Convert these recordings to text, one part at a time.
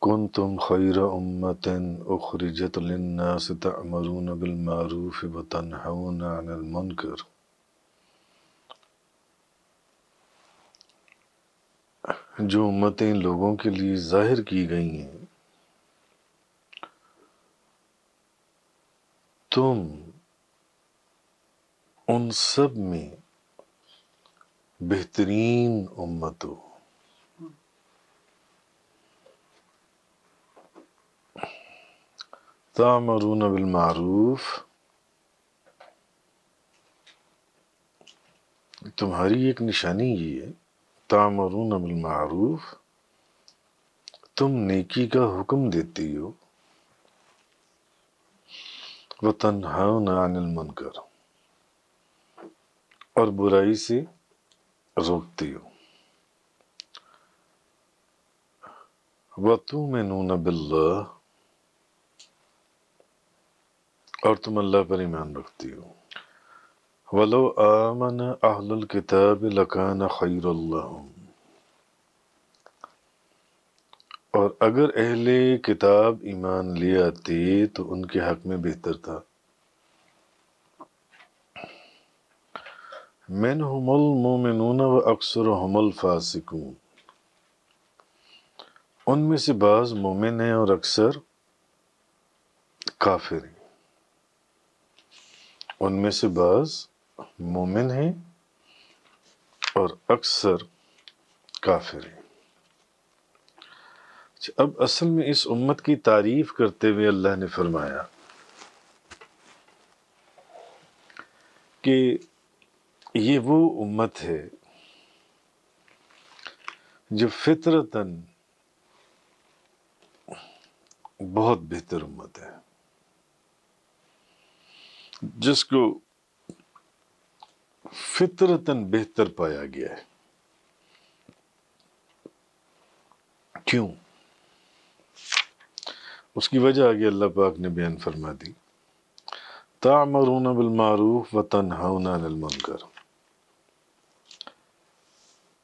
کنتم خیر امۃ اخرجت للناس تأمرون بالمعروف وتنہون عن المنکر، جو امتیں لوگوں کے لیے ظاہر کی گئی ہیں، تم ان سب میں بہترین امت ہو۔ تأمرون بالمعروف، تمہاری ایک نشانی یہ ہے، تأمرون بالمعروف، تم نیکی کا حکم دیتی ہو، وتنہون عن المنکر، اور برائی سے روکتی ہو، وتؤمنون باللہ، اور تم اللہ پر ایمان رکھتی ہو۔ وَلَوْ آمَنَ أَهْلُ الْكِتَابِ لَكَانَ خَيْرًا لَهُمْ، اور اگر اہل کتاب ایمان لے آتے تو ان کے حق میں بہتر تھا۔ مِنْهُمُ الْمُؤْمِنُونَ وَأَكْثَرُهُمُ الْفَاسِقُونَ، ان میں سے بعض مومن ہیں اور اکثر کافر ہیں۔ ان میں سے بعض مومن ہیں اور اکثر کافر ہیں۔ اب اصل میں اس امت کی تعریف کرتے ہوئے اللہ نے فرمایا کہ یہ وہ امت ہے جو فطرتاً بہت بہتر امت ہے، جس کو فطرتاً بہتر پایا گیا ہے۔ کیوں؟ اس کی وجہ آگے اللہ پاک نے بیان فرما دی، تأمرون بالمعروف وتنہون عن المنکر،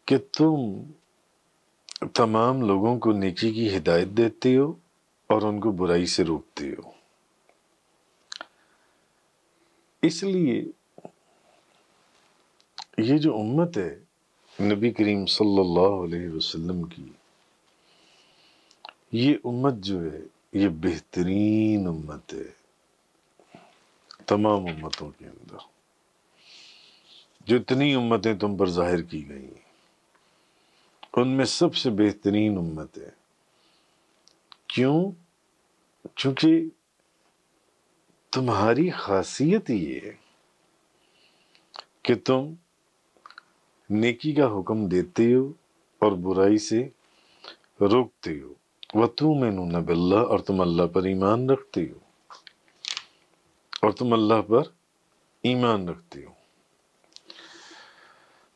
کہ تم تمام لوگوں کو نیکی کی ہدایت دیتے ہو اور ان کو برائی سے روکتے ہو۔ اس لیے یہ جو امت ہے نبی کریم صلی اللہ علیہ وسلم کی، یہ امت جو ہے یہ بہترین امت ہے تمام امتوں کے اندر، جتنی امتیں تم پر ظاہر کی گئی ہیں ان میں سب سے بہترین امت ہے۔ کیوں؟ چونکہ تمہاری خاصیت یہ ہے کہ تم نیکی کا حکم دیتے ہو اور برائی سے روکتے ہو، وَتُؤْمِنُونَ بِاللَّهِ، اور تم اللہ پر ایمان رکھتے ہو، اور تم اللہ پر ایمان رکھتے ہو۔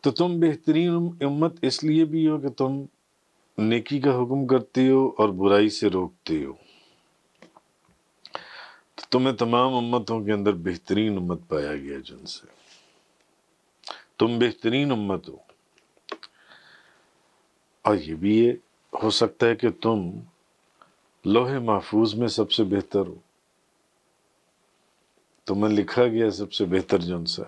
تو تم بہترین امت اس لیے بھی ہو کہ تم نیکی کا حکم کرتے ہو اور برائی سے روکتے ہو، تو تمہیں تمام امتوں کے اندر بہترین امت پایا گیا، جن سے تم بہترین امت ہو۔ اور یہ بھی ہو سکتا ہے کہ تم لوح محفوظ میں سب سے بہتر ہو، تمہیں لکھا گیا سب سے بہتر جن سے،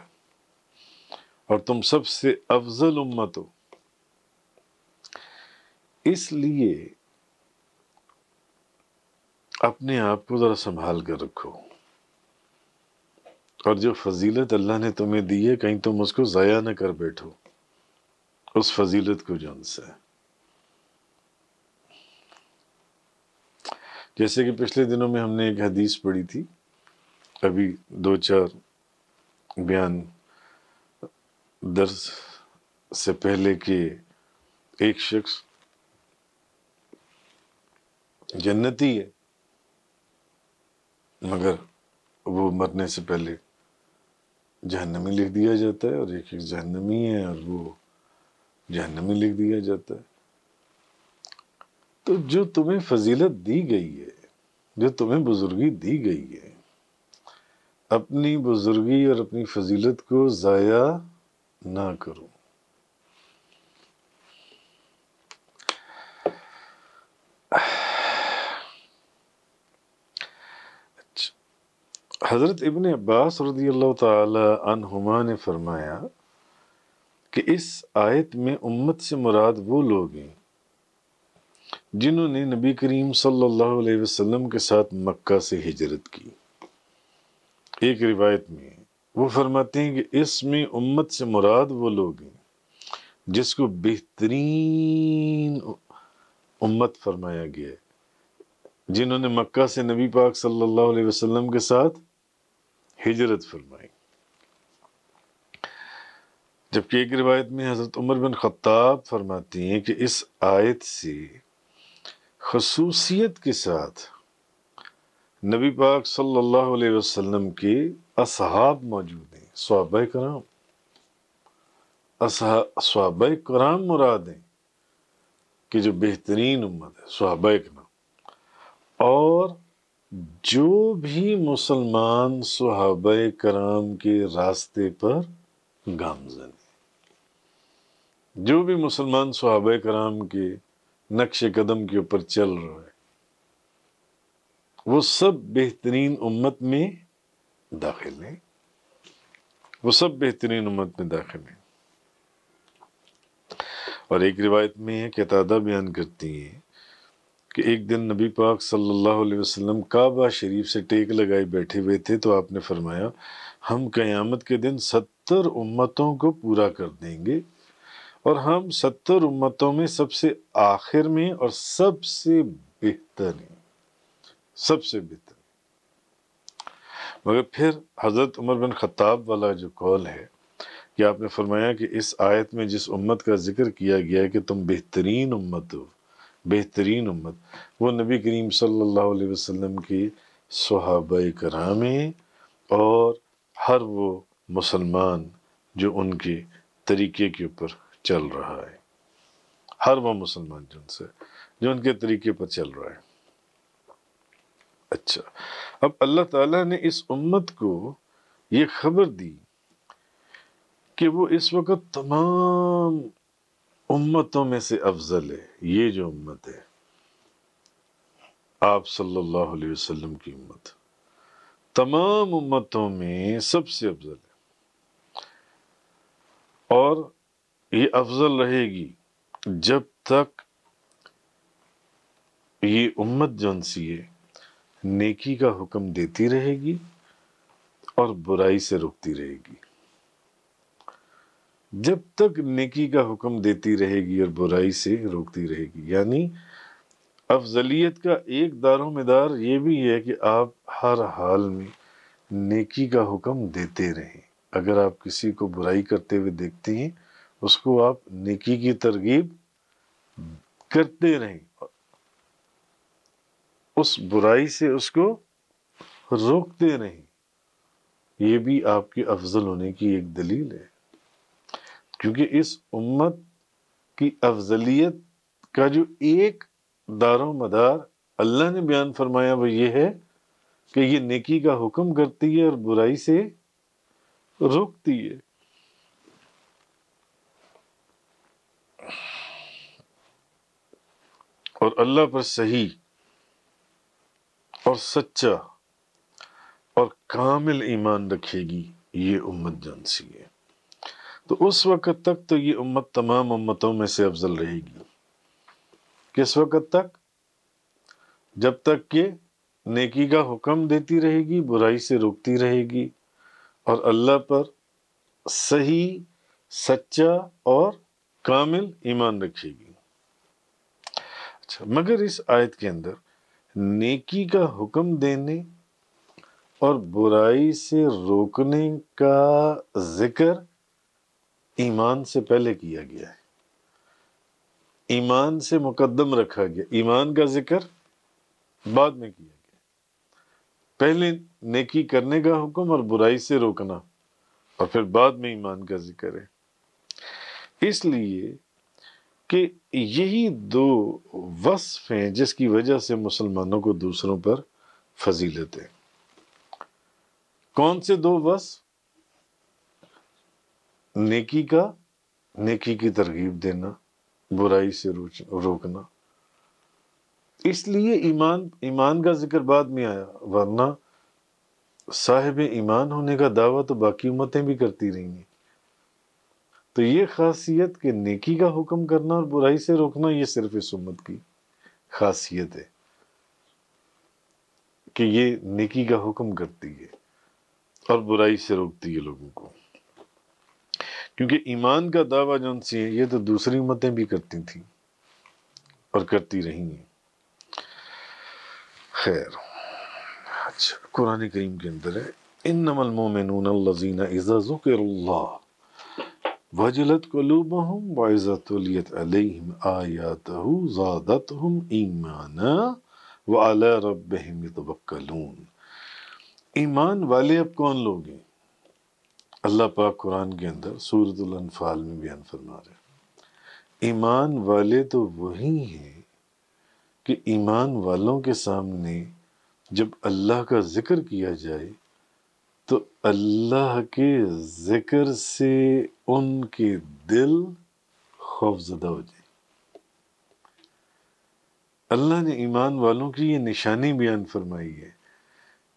اور تم سب سے افضل امت ہو۔ اس لیے اپنے آپ کو ذرا سنبھال کر رکھو، اور جو فضیلت اللہ نے تمہیں دی ہے کہیں تم اس کو ضائع نہ کر بیٹھو، اس فضیلت کو جن سے، جیسے کہ پچھلے دنوں میں ہم نے ایک حدیث پڑھی تھی، ابھی دو چار بیان درس سے پہلے، کہ ایک شخص جنتی ہے مگر وہ مرنے سے پہلے جہنمی لکھ دیا جاتا ہے، اور ایک جہنمی ہے اور وہ جہنمی لکھ دیا جاتا ہے۔ تو جو تمہیں فضیلت دی گئی ہے، جو تمہیں بزرگی دی گئی ہے، اپنی بزرگی اور اپنی فضیلت کو ضائع نہ کرو۔ حضرت ابن عباس رضی اللہ تعالی عنہما نے فرمایا کہ اس آیت میں امت سے مراد وہ لوگ ہیں جنہوں نے نبی کریم صلی اللہ علیہ وسلم کے ساتھ مکہ سے ہجرت کی۔ ایک روایت میں وہ فرماتے ہیں کہ اس میں امت سے مراد وہ لوگ ہیں جس کو بہترین امت فرمایا گیا ہے، جنہوں نے مکہ سے نبی پاک صلی اللہ علیہ وسلم کے ساتھ ہجرت فرمائی۔ جبکہ ایک روایت میں حضرت عمر بن خطاب فرماتے ہیں کہ اس آیت سے خصوصیت کے ساتھ نبی پاک صلی اللہ علیہ وسلم کے اصحاب موجود ہیں، صحابہ کرام۔ صحابہ کرام مراد ہیں کہ جو بہترین امت ہے، صحابہ کرام، اور جو بھی مسلمان صحابہ کرام کے راستے پر گامزن ہیں، جو بھی مسلمان صحابہ کرام کے نقش قدم کے اوپر چل رہا ہے، وہ سب بہترین امت میں داخل ہیں، وہ سب بہترین امت میں داخل ہیں۔ اور ایک روایت میں ہے کہ قتادہ بیان کرتی ہیں کہ ایک دن نبی پاک صلی اللہ علیہ وسلم کعبہ شریف سے ٹیک لگائے بیٹھے ہوئے تھے تو آپ نے فرمایا ہم قیامت کے دن 70 امتوں کو پورا کر دیں گے اور ہم 70 امتوں میں سب سے آخر میں اور سب سے بہتر ہیں، سب سے بہتر۔ مگر پھر حضرت عمر بن خطاب والا جو قول ہے کہ آپ نے فرمایا کہ اس آیت میں جس امت کا ذکر کیا گیا ہے کہ تم بہترین امت ہو، بہترین امت، وہ نبی کریم صلی اللہ علیہ وسلم کی صحابہ کرام ہیں اور ہر وہ مسلمان جو ان کے طریقے کے اوپر چل رہا ہے، ہر وہ مسلمان جو ان کے طریقے پر چل رہا ہے۔ اچھا، اب اللہ تعالیٰ نے اس امت کو یہ خبر دی کہ وہ اس وقت تمام امتوں میں سے افضل ہے۔ یہ جو امت ہے آپ صلی اللہ علیہ وسلم کی امت تمام امتوں میں سب سے افضل ہے، اور یہ افضل رہے گی جب تک یہ امت جون سی ہے نیکی کا حکم دیتی رہے گی اور برائی سے روکتی رہے گی۔ جب تک نیکی کا حکم دیتی رہے گی اور برائی سے روکتی رہے گی، یعنی افضلیت کا ایک دار و مدار یہ بھی ہے کہ آپ ہر حال میں نیکی کا حکم دیتے رہیں۔ اگر آپ کسی کو برائی کرتے ہوئے دیکھتے ہیں اس کو آپ نیکی کی ترغیب کرتے رہیں، اس برائی سے اس کو روکتے رہیں۔ یہ بھی آپ کے افضل ہونے کی ایک دلیل ہے، کیونکہ اس امت کی افضلیت کا جو ایک دار و مدار اللہ نے بیان فرمایا وہ یہ ہے کہ یہ نیکی کا حکم کرتی ہے اور برائی سے روکتی ہے۔ اور اللہ پر صحیح اور سچا اور کامل ایمان رکھے گی یہ امت جان سی ہے، تو اس وقت تک تو یہ امت تمام امتوں میں سے افضل رہے گی۔ کس وقت تک؟ جب تک کہ نیکی کا حکم دیتی رہے گی، برائی سے روکتی رہے گی اور اللہ پر صحیح، سچا اور کامل ایمان رکھے گی۔ اچھا، مگر اس آیت کے اندر نیکی کا حکم دینے اور برائی سے روکنے کا ذکر ایمان سے پہلے کیا گیا ہے، ایمان سے مقدم رکھا گیا، ایمان کا ذکر بعد میں کیا گیا، پہلے نیکی کرنے کا حکم اور برائی سے روکنا اور پھر بعد میں ایمان کا ذکر ہے۔ اس لیے کہ یہی دو وصف ہیں جس کی وجہ سے مسلمانوں کو دوسروں پر فضیلت ہے۔ کون سے دو وصف؟ نیکی کا، نیکی کی ترغیب دینا، برائی سے روکنا۔ اس لیے ایمان کا ذکر بعد میں آیا، ورنہ صاحب ایمان ہونے کا دعویٰ تو باقی امتیں بھی کرتی رہی ہیں. تو یہ خاصیت کہ نیکی کا حکم کرنا اور برائی سے روکنا، یہ صرف اس امت کی خاصیت ہے کہ یہ نیکی کا حکم کرتی ہے اور برائی سے روکتی ہے لوگوں کو. کیونکہ ایمان کا دعویٰ جو ان سے ہے، یہ تو دوسری امتیں بھی کرتی تھیں اور کرتی رہی ہیں. خیر، اچھا، قرآن کریم کے اندر ہے انما المؤمنون الذین اذا ذکر اللہ وجلت قلوبهم واذا تلیت علیہم آیاتہ زادتہم ایمانا وعلی ربہم یتوکلون. ایمان والے اب کون لوگ ہیں؟ اللہ پاک قرآن کے اندر سورۃ الانفال میں بیان فرما رہے ہیں ایمان والے تو وہی ہیں کہ ایمان والوں کے سامنے جب اللہ کا ذکر کیا جائے تو اللہ کے ذکر سے ان کے دل خوف زدہ ہو جائے. اللہ نے ایمان والوں کی یہ نشانی بیان فرمائی ہے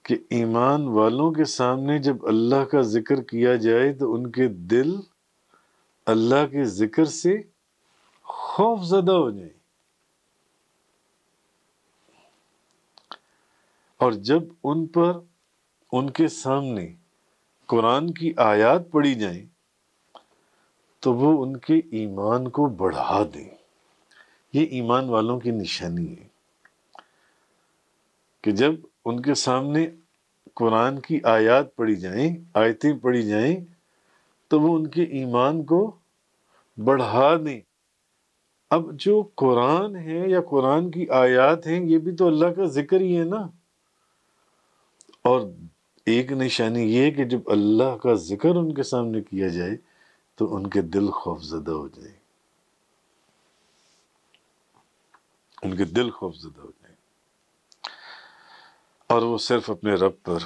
کہ ایمان والوں کے سامنے جب اللہ کا ذکر کیا جائے تو ان کے دل اللہ کے ذکر سے خوف زدہ ہو جائیں. اور جب ان پر ان کے سامنے قرآن کی آیات پڑھی جائیں تو وہ ان کے ایمان کو بڑھا دیں. یہ ایمان والوں کی نشانی ہے کہ جب ان کے سامنے قرآن کی آیات پڑھی جائیں، آیتیں پڑھی جائیں تو وہ ان کے ایمان کو بڑھا دیں. اب جو قرآن ہے یا قرآن کی آیات ہیں یہ بھی تو اللہ کا ذکر ہی ہے نا. اور ایک نشانی یہ کہ جب اللہ کا ذکر ان کے سامنے کیا جائے تو ان کے دل خوف زدہ ہو جائیں، ان کے دل خوف زدہ ہو جائیں اور وہ صرف اپنے رب پر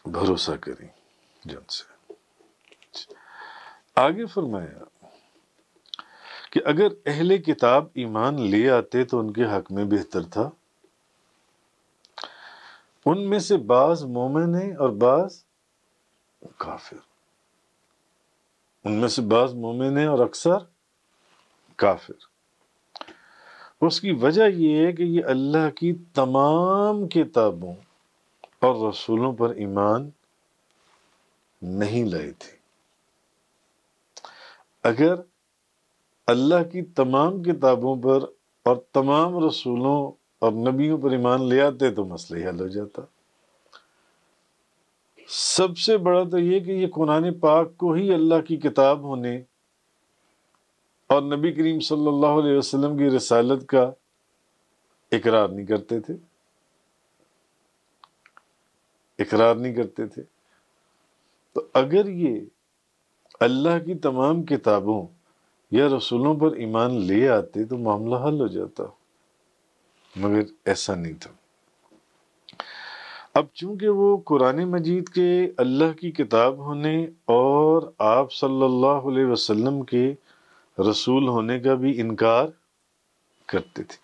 بھروسہ کریں جن سے. آگے فرمایا کہ اگر اہل کتاب ایمان لے آتے تو ان کے حق میں بہتر تھا. ان میں سے بعض مومن ہیں اور بعض کافر. ان میں سے بعض مومن ہیں اور اکثر کافر. اس کی وجہ یہ ہے کہ یہ اللہ کی تمام کتابوں اور رسولوں پر ایمان نہیں لائے تھے. اگر اللہ کی تمام کتابوں پر اور تمام رسولوں اور نبیوں پر ایمان لے آتے تو مسئلہ حل ہو جاتا. سب سے بڑا تو یہ کہ یہ قرآن پاک کو ہی اللہ کی کتاب ہونے اور نبی کریم صلی اللہ علیہ وسلم کی رسالت کا اقرار نہیں کرتے تھے، اقرار نہیں کرتے تھے. تو اگر یہ اللہ کی تمام کتابوں یا رسولوں پر ایمان لے آتے تو معاملہ حل ہو جاتا، مگر ایسا نہیں تھا. اب چونکہ وہ قرآن مجید کے اللہ کی کتاب ہونے اور آپ صلی اللہ علیہ وسلم کے رسول ہونے کا بھی انکار کرتے تھے،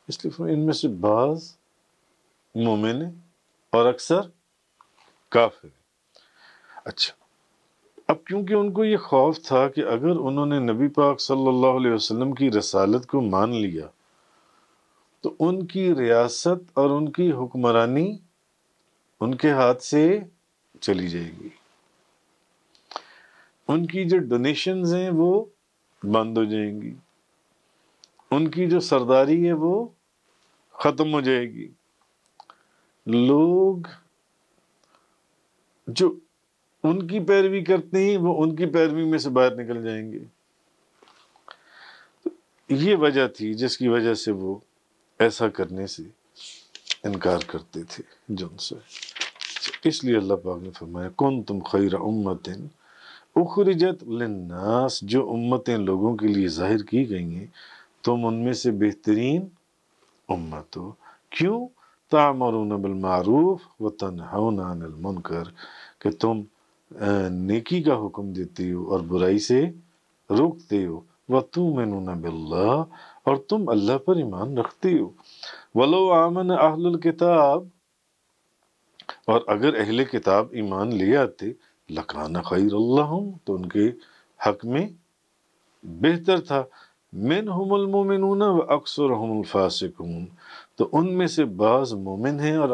اس لیے ان میں سے بعض مومن ہیں اور اکثر کافر ہیں. اچھا، اب کیونکہ ان کو یہ خوف تھا کہ اگر انہوں نے نبی پاک صلی اللہ علیہ وسلم کی رسالت کو مان لیا تو ان کی ریاست اور ان کی حکمرانی ان کے ہاتھ سے چلی جائے گی، ان کی جو ڈونیشنز ہیں وہ بند ہو جائیں گی، ان کی جو سرداری ہے وہ ختم ہو جائے گی. لوگ جو ان کی پیروی کرتے ہیں وہ ان کی پیروی میں سے باہر نکل جائیں گے. یہ وجہ تھی جس کی وجہ سے وہ ایسا کرنے سے انکار کرتے تھے جن سے. اس لیے اللہ پاک نے فرمایا کنتم خیر امت اخرجت للناس، جو امتیں لوگوں کے لیے ظاہر کی گئی ہیں تم ان میں سے بہترین امت ہو. کیوں؟ تعمرون بالمعروف وتنہون عن المنکر، کہ تم نیکی کا حکم دیتے ہو اور برائی سے روکتے ہو. وتؤمنون باللہ، اور تم اللہ پر ایمان رکھتے ہو. ولو آمن اہل الکتاب، اور اگر اہل کتاب ایمان لے آتے لکان خیر اللہم، تو ان کے حق میں بہتر تھا، منہم المومنون و اکثرہم الفاسقون، تو ان میں سے بعض مومن ہیں اور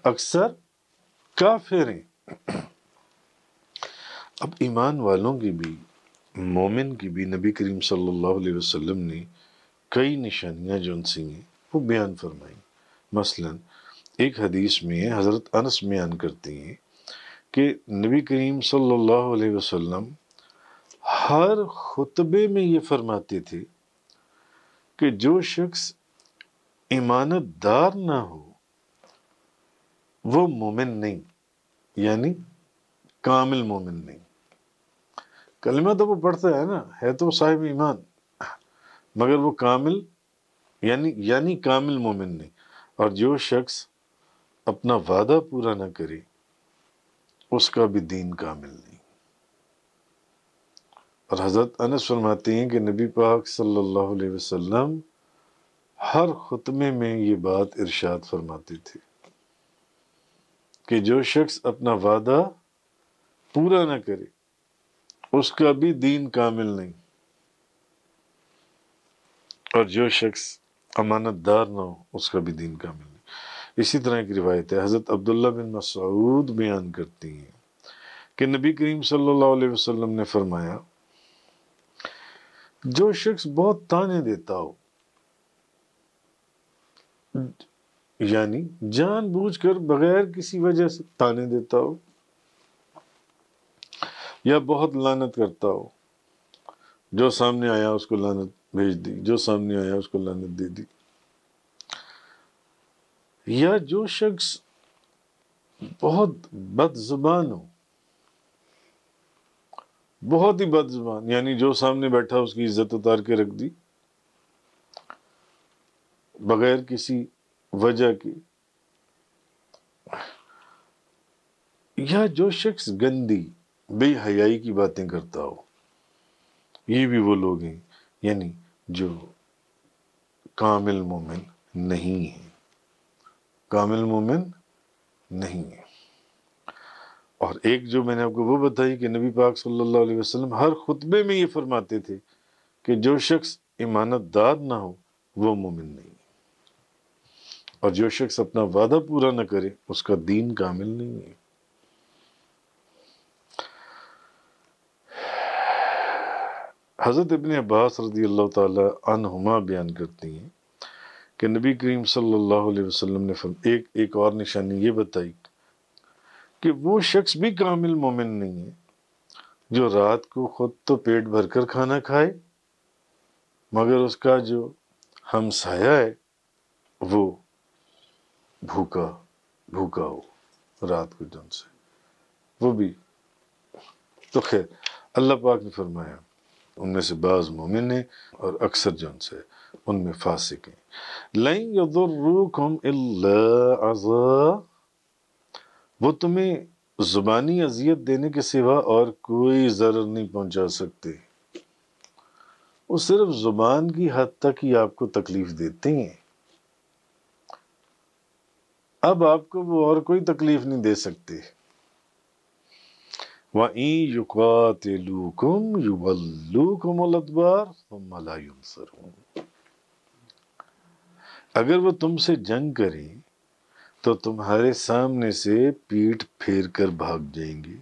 اکثر کافر ہیں۔ اب ایمان والوں کی بھی، مومن کی بھی نبی کریم صلی اللہ علیہ وسلم نے کئی نشانیاں جو ان سے ہیں وہ بیان فرمائیں۔ مثلا ایک حدیث میں حضرت انس بیان کرتے ہیں کہ نبی کریم صلی اللہ علیہ وسلم ہر خطبے میں یہ فرماتے تھے کہ جو شخص امانت دار نہ ہو وہ مومن نہیں، یعنی کامل مومن نہیں۔ کلمہ تو وہ پڑھتا ہے نا، ہے تو صاحب ایمان، مگر وہ کامل یعنی کامل مومن نہیں۔ اور جو شخص اپنا وعدہ پورا نہ کرے اس کا بھی دین کامل نہیں۔ اور حضرت انس فرماتے ہیں کہ نبی پاک صلی اللہ علیہ وسلم ہر خطبے میں یہ بات ارشاد فرماتے تھے کہ جو شخص اپنا وعدہ پورا نہ کرے اس کا بھی دین کامل نہیں، اور جو شخص امانت دار نہ ہو اس کا بھی دین کامل نہیں۔ اسی طرح ایک روایت ہے، حضرت عبداللہ بن مسعود بیان کرتی ہیں کہ نبی کریم صلی اللہ علیہ وسلم نے فرمایا، جو شخص بہت تانے دیتا ہو، یعنی جان بوجھ کر بغیر کسی وجہ سے تانے دیتا ہو، یا بہت لعنت کرتا ہو، جو سامنے آیا اس کو لعنت بھیج دی، جو سامنے آیا اس کو لعنت دے دی، یا جو شخص بہت بد زبان ہو، بہت ہی بد زبان، یعنی جو سامنے بیٹھا اس کی عزت اتار کے رکھ دی بغیر کسی وجہ کی، یا جو شخص گندی بے حیائی کی باتیں کرتا ہو، یہ بھی وہ لوگ ہیں یعنی جو کامل مومن نہیں ہیں، کامل مومن نہیں ہیں۔ اور ایک جو میں نے آپ کو وہ بتائی کہ نبی پاک صلی اللہ علیہ وسلم ہر خطبے میں یہ فرماتے تھے کہ جو شخص امانت دار نہ ہو وہ مومن نہیں، اور جو شخص اپنا وعدہ پورا نہ کرے اس کا دین کامل نہیں ہے۔ حضرت ابن عباس رضی اللہ تعالی عنہما بیان کرتی ہیں کہ نبی کریم صلی اللہ علیہ وسلم نے ایک اور نشانی یہ بتائی کہ وہ شخص بھی کامل مومن نہیں ہے جو رات کو خود تو پیٹ بھر کر کھانا کھائے مگر اس کا جو ہمسایہ ہے وہ بھوکا ہو رات کو جن سے، وہ بھی تو خیر اللہ پاک نے فرمایا ان میں سے بعض مومن ہیں اور اکثر جن سے ان میں فاسق ہیں۔ لَن يَضُرُّوكُمْ إِلَّا عَذَا، وہ تمہیں زبانی اذیت دینے کے سوا اور کوئی ضرر نہیں پہنچا سکتے، وہ صرف زبان کی حد تک ہی آپ کو تکلیف دیتے ہیں، اب آپ کو وہ اور کوئی تکلیف نہیں دے سکتے۔ وَإِن يُقَاتِلُوكُمْ يُوَلُّوكُمُ الْأَدْبَارَ ثُمَّ لَا يُنصَرُونَ، اگر وہ تم سے جنگ کریں تو تمہارے سامنے سے پیٹھ پھیر کر بھاگیں گے،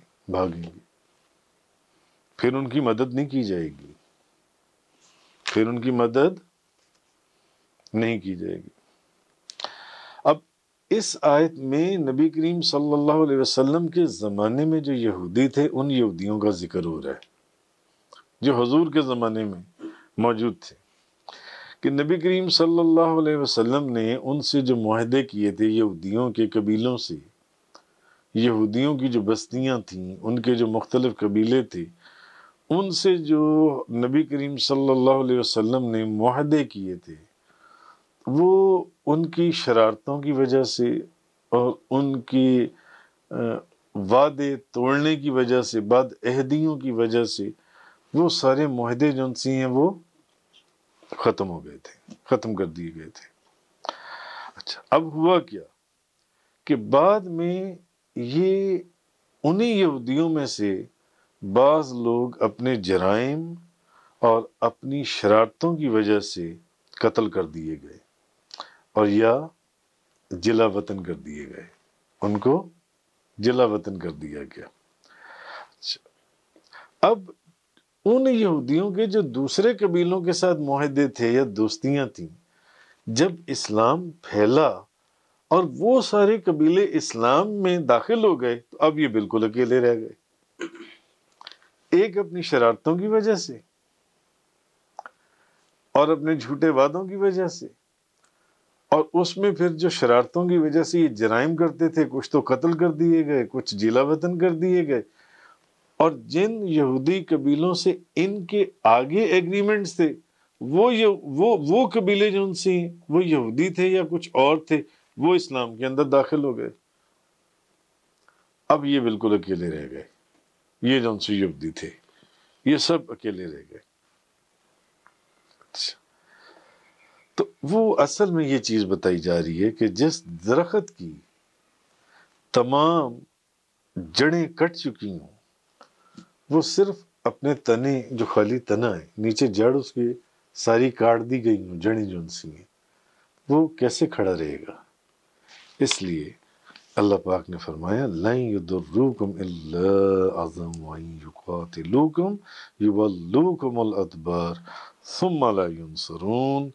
پھر ان کی مدد نہیں کی جائے گی، پھر ان کی مدد نہیں کی جائے گی۔ اب اس آیت میں نبی کریم صلی اللہ علیہ وسلم کے زمانے میں جو یہودی تھے ان یہودیوں کا ذکر ہو رہا ہے جو حضور کے زمانے میں موجود تھے، کہ نبی کریم صلی اللہ علیہ وسلم نے ان سے جو معاہدے کیے تھے یہودیوں کے قبیلوں سے، یہودیوں کی جو بستیاں تھیں، ان کے جو مختلف قبیلے تھے، ان سے جو نبی کریم صلی اللہ علیہ وسلم نے معاہدے کیے تھے وہ ان کی شرارتوں کی وجہ سے اور ان کی وعدے توڑنے کی وجہ سے، بد عہدیوں کی وجہ سے وہ سارے معاہدے جو ان سے ہیں وہ ختم ہو گئے تھے، ختم کر دیے گئے تھے۔ اچھا اب ہوا کیا کہ بعد میں یہ انہی یہودیوں میں سے بعض لوگ اپنے جرائم اور اپنی شرارتوں کی وجہ سے قتل کر دیے گئے اور یا جلا وطن کر دیے گئے، ان کو جلا وطن کر دیا گیا۔ اب ان یہودیوں کے جو دوسرے قبیلوں کے ساتھ معاہدے تھے یا دوستیاں تھیں، جب اسلام پھیلا اور وہ سارے قبیلے اسلام میں داخل ہو گئے تو اب یہ بالکل اکیلے رہ گئے، ایک اپنی شرارتوں کی وجہ سے اور اپنے جھوٹے وعدوں کی وجہ سے، اور اس میں پھر جو شرارتوں کی وجہ سے یہ جرائم کرتے تھے، کچھ تو قتل کر دیے گئے، کچھ جیلا وطن کر دیے گئے، اور جن یہودی قبیلوں سے ان کے آگے ایگریمنٹس تھے وہ قبیلے جو ان سے وہ یہودی تھے یا کچھ اور تھے، وہ اسلام کے اندر داخل ہو گئے۔ اب یہ بالکل اکیلے رہ گئے، یہ جو ان سے یہودی تھے یہ سب اکیلے رہ گئے۔ تو وہ اصل میں یہ چیز بتائی جا رہی ہے کہ جس درخت کی تمام جڑیں کٹ چکی ہوں، وہ صرف اپنے تنے جو خالی تنا ہے، نیچے جڑ اس کی ساری کاٹ دی گئی ہوں، جڑیں جو ان سی ہیں، وہ کیسے کھڑا رہے گا؟ اس لیے اللہ پاک نے فرمایا لَن يُضِرُّوكُمْ إِلَّا أَذًى وَإِن يُقَاتِلُوكُمْ يُوَلُّوكُمُ الْأَدْبَارَ ثُمَّ لَا يُنصَرُونَ۔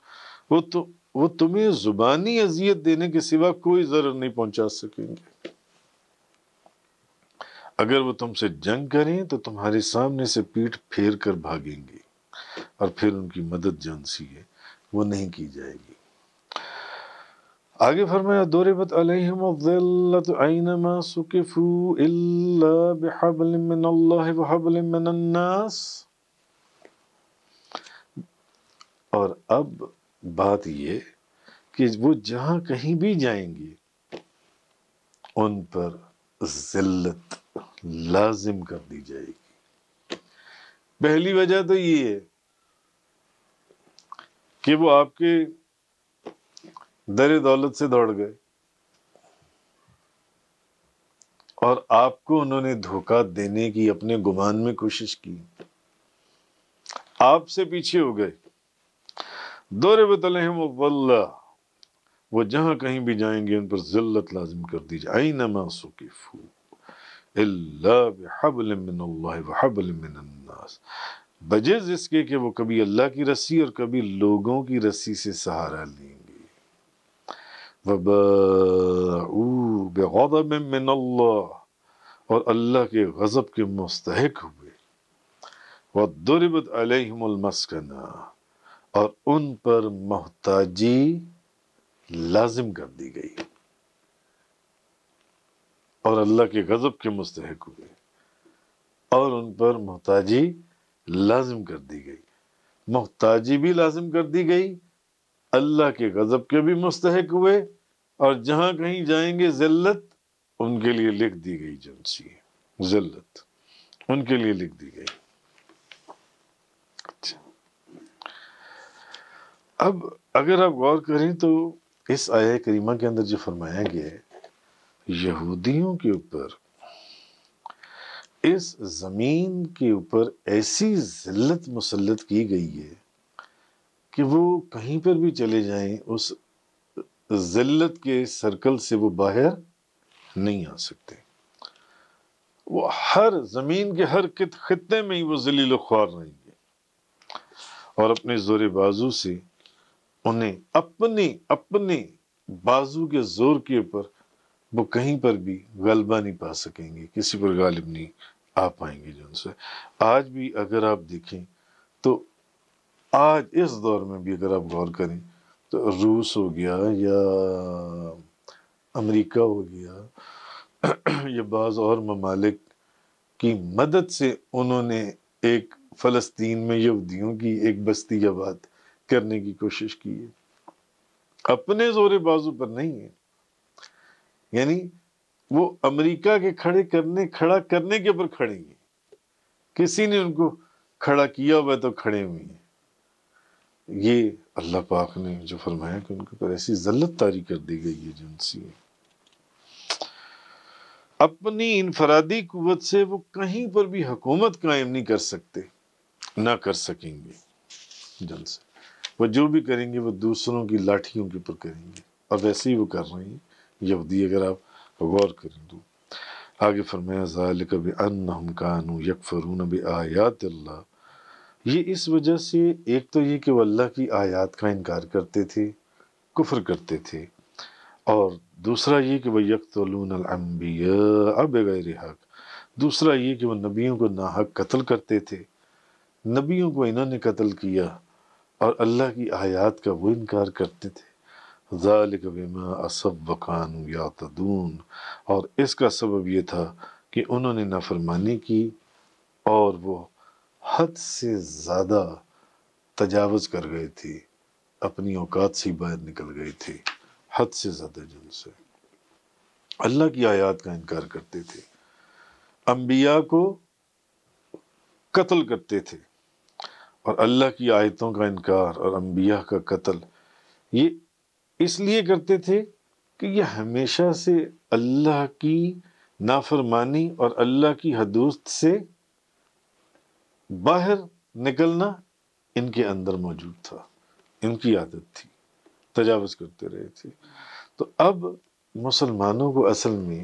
وہ تمہیں زبانی اذیت دینے کے سوا کوئی ضرر نہیں پہنچا سکیں گے۔ اگر وہ تم سے جنگ کریں تو تمہارے سامنے سے پیٹھ پھیر کر بھاگیں گے، اور پھر ان کی مدد جان سی ہے وہ نہیں کی جائے گی۔ آگے فرمایا ضربت علیہم الذلۃ اینما ثقفوا الا بحبل من اللہ وحبل من الناس۔ اور اب بات یہ کہ وہ جہاں کہیں بھی جائیں گے ان پر ذلت لازم کر دی جائے گی۔ پہلی وجہ تو یہ ہے کہ وہ آپ کے در دولت سے دوڑ گئے اور آپ کو انہوں نے دھوکہ دینے کی اپنے گمان میں کوشش کی، آپ سے پیچھے ہو گئے۔ ضربت علیہم الذلۃ، وہ جہاں کہیں بھی جائیں گے ان پر ذلت لازم کر دی جائے، اینما ثقفوا الا بحبل من اللہ وحبل من الناس، بجز اس کے کہ وہ کبھی اللہ کی رسی اور کبھی لوگوں کی رسی سے سہارا لیں گے۔ وَبَاءُوا بِغَضَبٍ مِّنَ اللَّهِ، اور اللہ کے غضب کے مستحق ہوئے۔ وَضُرِبَتْ عَلَيْهِمُ الْمَسْكَنَةُ، اور ان پر محتاجی لازم کر دی گئی، اور اللہ کے غضب کے مستحق ہوئے اور ان پر محتاجی لازم کر دی گئی۔ محتاجی بھی لازم کر دی گئی، اللہ کے غضب کے بھی مستحق ہوئے، اور جہاں کہیں جائیں گے ذلت ان کے لیے لکھ دی گئی، جنسی ذلت ان کے لیے لکھ دی گئی۔ اب اگر آپ غور کریں تو اس آیہ کریمہ کے اندر جو فرمایا گیا ہے، یہودیوں کے اوپر اس زمین کے اوپر ایسی ذلت مسلط کی گئی ہے کہ وہ کہیں پر بھی چلے جائیں اس ذلت کے سرکل سے وہ باہر نہیں آ سکتے۔ وہ ہر زمین کے ہر خطے میں ہی وہ ذلیل و خوار رہیں گے، اور اپنے زور بازو سے انہیں اپنے بازو کے زور کے اوپر وہ کہیں پر بھی غلبہ نہیں پا سکیں گے، کسی پر غالب نہیں آ پائیں گے۔ جو ان سے آج بھی اگر آپ دیکھیں تو آج اس دور میں بھی اگر آپ غور کریں تو روس ہو گیا یا امریکہ ہو گیا یا بعض اور ممالک کی مدد سے انہوں نے ایک فلسطین میں یہودیوں کی ایک بستی آباد کرنے کی کوشش کی ہے، اپنے زور بازو پر نہیں ہے۔ یعنی وہ امریکہ کے کھڑا کرنے کے پر کھڑے ہیں، کسی نے ان کو کھڑا کیا ہوا تو کھڑے ہوئے ہیں۔ یہ اللہ پاک نے جو فرمایا کہ ان کے پر ایسی ذلت طاری کر دی گئی ہے جنسی ہے۔ اپنی انفرادی قوت سے وہ کہیں پر بھی حکومت قائم نہیں کر سکتے، نہ کر سکیں گے جن سے۔ وہ جو بھی کریں گے وہ دوسروں کی لاٹھیوں کے اوپر کریں گے، اور ویسے ہی وہ کر رہے ہیں یہودی، اگر آپ غور کریں تو۔ آگے فرمایا ذالک بانہم کانوا یکفرون بآیات اللہ، یہ اس وجہ سے، ایک تو یہ کہ وہ اللہ کی آیات کا انکار کرتے تھے، کفر کرتے تھے، اور دوسرا یہ کہ وہ یقتلون الانبیاء بغیر حق، دوسرا یہ کہ وہ نبیوں کو ناحق قتل کرتے تھے۔ نبیوں کو انہوں نے قتل کیا اور اللہ کی آیات کا وہ انکار کرتے تھے۔ ذالک بما عصوا وکانوا یعتدون، اور اس کا سبب یہ تھا کہ انہوں نے نافرمانی کی اور وہ حد سے زیادہ تجاوز کر گئے تھے، اپنی اوقات سے باہر نکل گئے تھے، حد سے زیادہ جن سے اللہ کی آیات کا انکار کرتے تھے، انبیاء کو قتل کرتے تھے، اور اللہ کی آیتوں کا انکار اور انبیاء کا قتل یہ اس لیے کرتے تھے کہ یہ ہمیشہ سے اللہ کی نافرمانی اور اللہ کی حدود سے باہر نکلنا ان کے اندر موجود تھا، ان کی عادت تھی، تجاوز کرتے رہے تھے۔ تو اب مسلمانوں کو اصل میں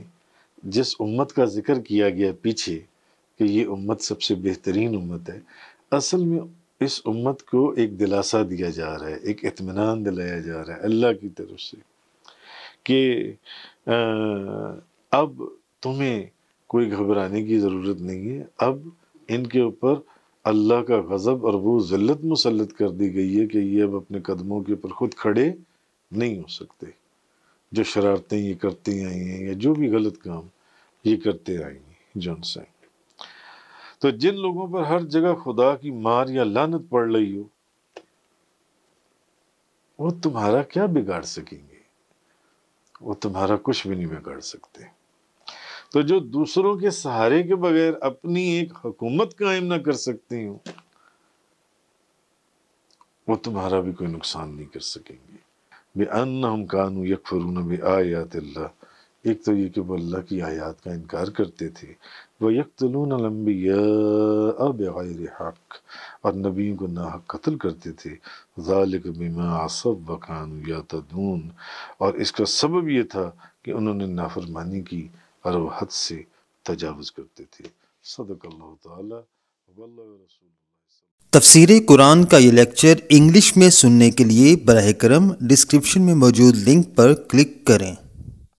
جس امت کا ذکر کیا گیا پیچھے کہ یہ امت سب سے بہترین امت ہے، اصل میں اس امت کو ایک دلاسا دیا جا رہا ہے، ایک اطمینان دلایا جا رہا ہے اللہ کی طرف سے کہ اب تمہیں کوئی گھبرانے کی ضرورت نہیں ہے، اب ان کے اوپر اللہ کا غضب اور وہ ذلت مسلط کر دی گئی ہے کہ یہ اب اپنے قدموں کے اوپر خود کھڑے نہیں ہو سکتے، جو شرارتیں یہ کرتے آئی ہیں یا جو بھی غلط کام یہ کرتے آئی ہیں جن سے۔ تو جن لوگوں پر ہر جگہ خدا کی مار یا لعنت پڑ رہی ہو، وہ تمہارا کیا بگاڑ سکیں گے؟ وہ تمہارا کچھ بھی نہیں بگاڑ سکتے۔ تو جو دوسروں کے سہارے کے بغیر اپنی ایک حکومت قائم نہ کر سکتے ہوں، وہ تمہارا بھی کوئی نقصان نہیں کر سکیں گے۔ بِأَنَّهُمْ كَانُوا يَكْفُرُونَ بِآيَاتِ اللَّهِ، ایک تو یہ کہ وہ اللہ کی آیات کا انکار کرتے تھے، وَيَقْتُلُونَ الْأَنبِيَاءَ بِغَيْرِ حَقٍّ، اور نبیوں کو ناحق قتل کرتے تھے۔ ذَلِكَ بِمَا عَصَوْا وَكَانُوا يَعْتَدُونَ، اور اس کا سبب یہ تھا کہ انہوں نے نافرمانی کی اور وہ حد سے تجاوز کرتے تھے۔ صدق اللہ تعالی واللہ رسول اللہ۔ تفسیر قرآن کا یہ لیکچر انگلش میں سننے کے لیے براہ کرم ڈسکرپشن میں موجود لنک پر کلک کریں۔